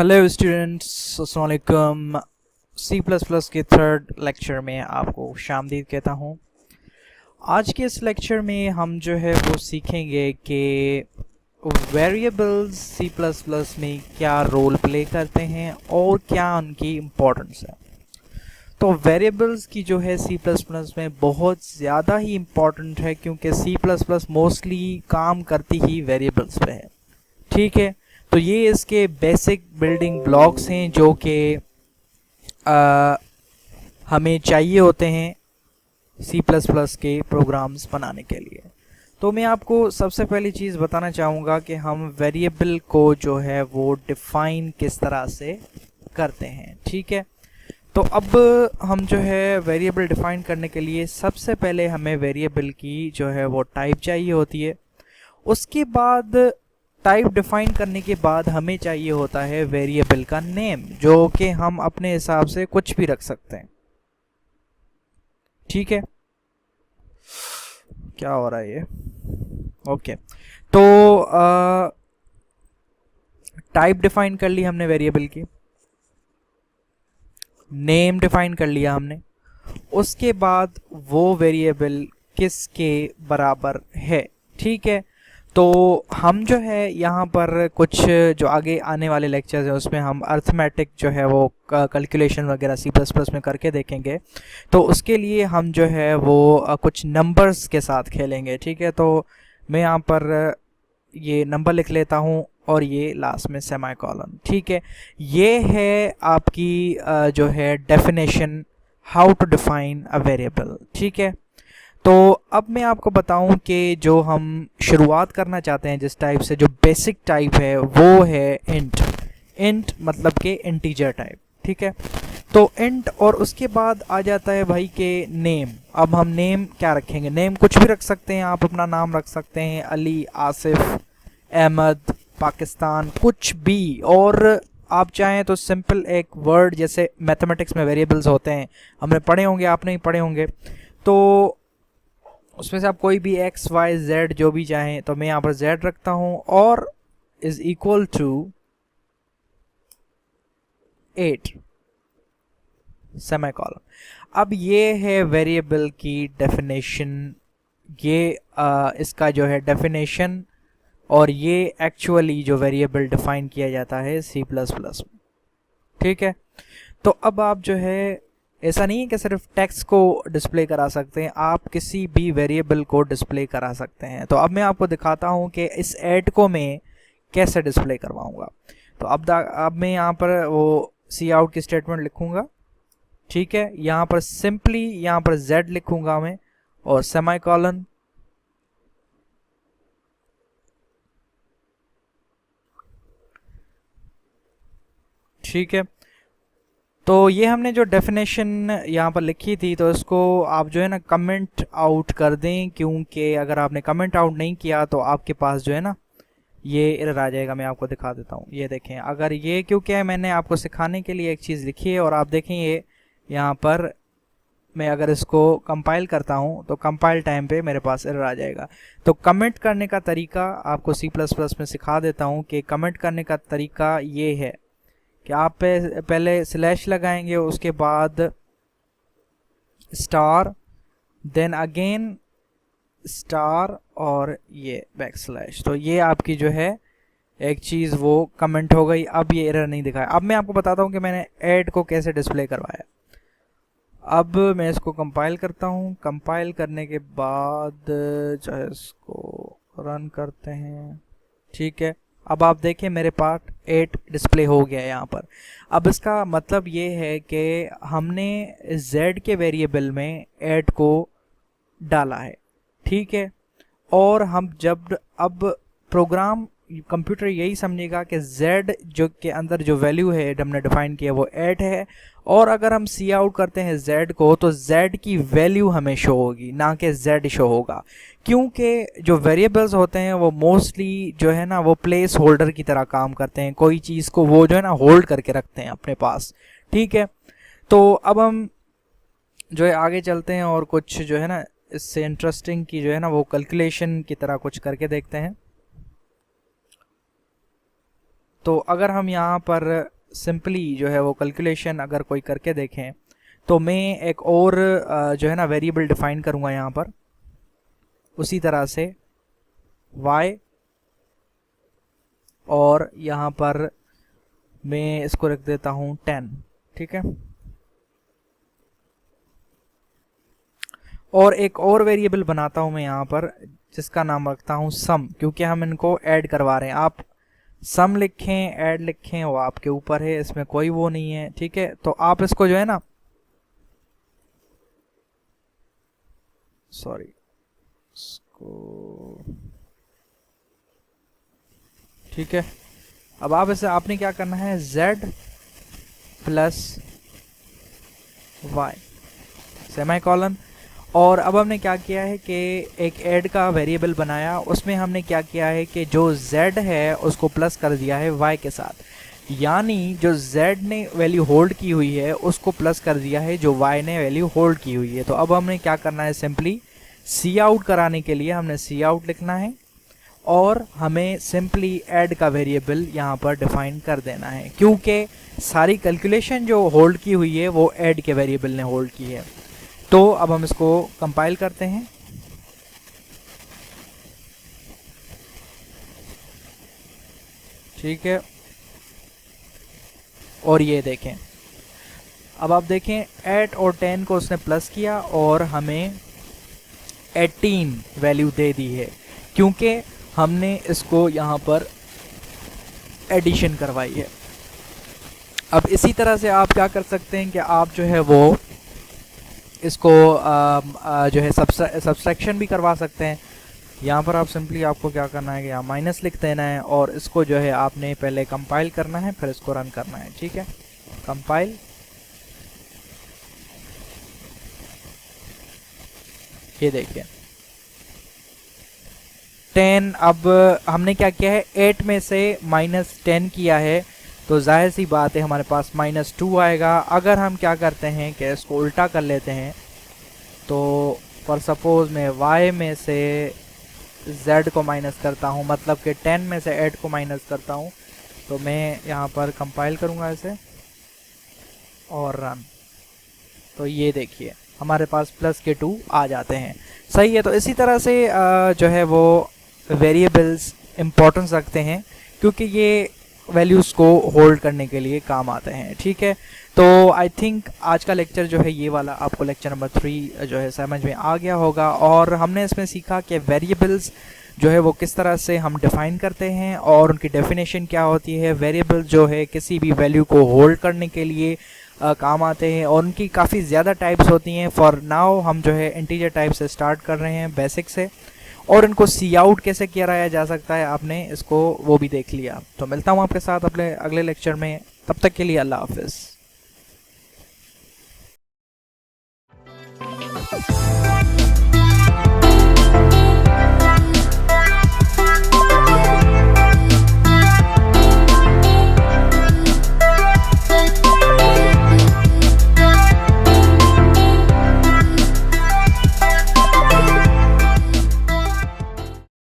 Hello students, अस्सलाम वालेकुम। C plus plus के थर्ड लेक्चर में आपको खुशामदीद कहता हूँ। आज के इस लेक्चर में हम जो है वो सीखेंगे कि वेरिएबल्स सी प्लस प्लस में क्या रोल प्ले करते हैं और क्या उनकी इम्पोर्टेंस है। तो वेरिएबल्स की जो है सी प्लस प्लस में बहुत ज़्यादा ही इम्पोर्टेंट है, क्योंकि सी प्लस प्लस मोस्टली काम करती ही वेरिएबल्स पे है। ठीक है, तो ये इसके बेसिक बिल्डिंग ब्लॉक्स हैं जो कि हमें चाहिए होते हैं सी प्लस प्लस के प्रोग्राम्स बनाने के लिए। तो मैं आपको सबसे पहली चीज़ बताना चाहूँगा कि हम वेरिएबल को जो है वो डिफ़ाइन किस तरह से करते हैं। ठीक है, तो अब हम जो है वेरिएबल डिफ़ाइन करने के लिए सबसे पहले हमें वेरिएबल की जो है वो टाइप चाहिए होती है। उसके बाद टाइप डिफाइन करने के बाद हमें चाहिए होता है वेरिएबल का नेम, जो कि हम अपने हिसाब से कुछ भी रख सकते हैं। ठीक है, क्या हो रहा है ये? ओके, तो टाइप डिफाइन कर ली हमने वेरिएबल की, नेम डिफाइन कर लिया हमने। उसके बाद वो वेरिएबल किसके बराबर है। ठीक है, तो हम जो है यहाँ पर कुछ जो आगे आने वाले लेक्चर्स हैं उसमें हम अर्थमेटिक जो है वो कैलकुलेशन वगैरह सी प्लस प्लस में करके देखेंगे। तो उसके लिए हम जो है वो कुछ नंबर्स के साथ खेलेंगे। ठीक है, तो मैं यहाँ पर ये नंबर लिख लेता हूँ और ये लास्ट में सेमी कॉलन। ठीक है, ये है आपकी जो है definition how to define a variable. ठीक है, तो अब मैं आपको बताऊं कि जो हम शुरुआत करना चाहते हैं जिस टाइप से, जो बेसिक टाइप है वो है इंट। इंट मतलब कि इंटीजर टाइप। ठीक है, तो इंट और उसके बाद आ जाता है भाई के नेम। अब हम नेम क्या रखेंगे? नेम कुछ भी रख सकते हैं, आप अपना नाम रख सकते हैं, अली, आसिफ, अहमद, पाकिस्तान, कुछ भी। और आप चाहें तो सिंपल एक वर्ड, जैसे मैथमेटिक्स में वेरिएबल्स होते हैं, हमने पढ़े होंगे, आपने ही पढ़े होंगे, तो उसमें से आप कोई भी एक्स वाई जेड जो भी चाहें। तो मैं यहाँ पर जेड रखता हूँ और इज इक्वल टू 8 सेमीकोलन। अब ये है वेरिएबल की डेफिनेशन, ये इसका जो है डेफिनेशन, और ये एक्चुअली जो वेरिएबल डिफाइन किया जाता है सी प्लस प्लस में। ठीक है, तो अब आप जो है, ऐसा नहीं है कि सिर्फ टेक्स्ट को डिस्प्ले करा सकते हैं, आप किसी भी वेरिएबल को डिस्प्ले करा सकते हैं। तो अब मैं आपको दिखाता हूं कि इस ऐड को मैं कैसे डिस्प्ले करवाऊंगा। तो अब मैं यहाँ पर वो सी आउट की स्टेटमेंट लिखूंगा। ठीक है, यहाँ पर सिंपली यहाँ पर z लिखूंगा मैं और सेमी कॉलन। ठीक है, तो ये हमने जो डेफिनेशन यहाँ पर लिखी थी, तो इसको आप जो है ना कमेंट आउट कर दें, क्योंकि अगर आपने कमेंट आउट नहीं किया तो आपके पास जो है ना ये एरर आ जाएगा। मैं आपको दिखा देता हूँ, ये देखें। अगर ये, क्योंकि मैंने आपको सिखाने के लिए एक चीज़ लिखी है और आप देखें ये यहाँ पर मैं अगर इसको कंपाइल करता हूँ तो कंपाइल टाइम पे मेरे पास एरर आ जाएगा। तो कमेंट करने का तरीका आपको सी प्लस प्लस में सिखा देता हूँ कि कमेंट करने का तरीका ये है कि आप पहले स्लैश लगाएंगे, उसके बाद स्टार, देन अगेन स्टार और ये बैक स्लैश। तो ये आपकी जो है एक चीज़ वो कमेंट हो गई। अब ये एरर नहीं दिखाया। अब मैं आपको बताता हूँ कि मैंने ऐड को कैसे डिस्प्ले करवाया। अब मैं इसको कंपाइल करता हूँ। कंपाइल करने के बाद जो है इसको रन करते हैं। ठीक है, अब आप देखें मेरे पास 8 डिस्प्ले हो गया है यहाँ पर। अब इसका मतलब ये है कि हमने z के वेरिएबल में 8 को डाला है। ठीक है, और हम जब अब प्रोग्राम कंप्यूटर यही समझेगा कि z जो के अंदर जो वैल्यू है हमने डिफाइन किया वो 8 है, और अगर हम सी आउट करते हैं z को तो z की वैल्यू हमें शो होगी, ना कि z शो होगा। क्योंकि जो वेरिएबल्स होते हैं वो मोस्टली जो है ना वो प्लेस होल्डर की तरह काम करते हैं, कोई चीज़ को वो जो है ना होल्ड करके रखते हैं अपने पास। ठीक है, तो अब हम जो है आगे चलते हैं और कुछ जो है ना इससे इंटरेस्टिंग की जो है ना वो कैलकुलेशन की तरह कुछ करके देखते हैं। तो अगर हम यहाँ पर सिंपली जो है वो कैलकुलेशन अगर कोई करके देखें, तो मैं एक और जो है ना वेरिएबल डिफाइन करूँगा यहाँ पर उसी तरह से y, और यहाँ पर मैं इसको रख देता हूँ 10, ठीक है। और एक और वेरिएबल बनाता हूँ मैं यहाँ पर जिसका नाम रखता हूँ सम, क्योंकि हम इनको ऐड करवा रहे हैं। आप सम लिखें ऐड लिखें वो आपके ऊपर है, इसमें कोई वो नहीं है, ठीक है। तो आप इसको जो है ना, सॉरी इसको, ठीक है। अब आप इसे आपने क्या करना है, z प्लस y सेमीकोलन। और अब हमने क्या किया है कि एक ऐड का वेरिएबल बनाया, उसमें हमने क्या किया है कि जो z है उसको प्लस कर दिया है y के साथ, यानी जो z ने वैल्यू होल्ड की हुई है उसको प्लस कर दिया है जो y ने वैल्यू होल्ड की हुई है। तो अब हमने क्या करना है, सिंपली सी आउट कराने के लिए हमने सी आउट लिखना है और हमें सिंपली ऐड का वेरिएबल यहाँ पर डिफाइन कर देना है, क्योंकि सारी कैलकुलेशन जो होल्ड की हुई है वो ऐड के वेरिएबल ने होल्ड की है। तो अब हम इसको कंपाइल करते हैं, ठीक है। और ये देखें, अब आप देखें 8 और 10 को उसने प्लस किया और हमें 18 वैल्यू दे दी है, क्योंकि हमने इसको यहाँ पर एडिशन करवाई है। अब इसी तरह से आप क्या कर सकते हैं कि आप जो है वो इसको जो है सब्सट्रैक्शन भी करवा सकते हैं। यहाँ पर आप सिंपली आपको क्या करना है कि यहाँ माइनस लिख देना है और इसको जो है आपने पहले कंपाइल करना है, फिर इसको रन करना है, ठीक है। कंपाइल, ये देखिए 10। अब हमने क्या किया है, 8 में से -10 किया है, तो जाहिर सी बात है हमारे पास -2 आएगा। अगर हम क्या करते हैं कि इसको उल्टा कर लेते हैं, तो फॉर सपोज मैं y में से z को माइनस करता हूँ, मतलब कि 10 में से 8 को माइनस करता हूँ, तो मैं यहाँ पर कंपाइल करूँगा इसे और रन। तो ये देखिए हमारे पास +2 आ जाते हैं, सही है। तो इसी तरह से जो है वो वेरिएबल्स इम्पोर्टेंस रखते हैं, क्योंकि ये वैल्यूज़ को होल्ड करने के लिए काम आते हैं, ठीक है। तो आई थिंक आज का लेक्चर जो है ये वाला आपको लेक्चर नंबर 3 जो है समझ में आ गया होगा, और हमने इसमें सीखा कि वेरिएबल्स जो है वो किस तरह से हम डिफ़ाइन करते हैं और उनकी डेफिनेशन क्या होती है। वेरिएबल जो है किसी भी वैल्यू को होल्ड करने के लिए काम आते हैं और उनकी काफ़ी ज़्यादा टाइप्स होती हैं। फॉर नाउ हम जो है इंटीजर टाइप से स्टार्ट कर रहे हैं, बेसिक से, और इनको सी आउट कैसे किया जा सकता है आपने इसको वो भी देख लिया। तो मिलता हूँ आपके साथ अपने अगले लेक्चर में, तब तक के लिए अल्लाह हाफिज़।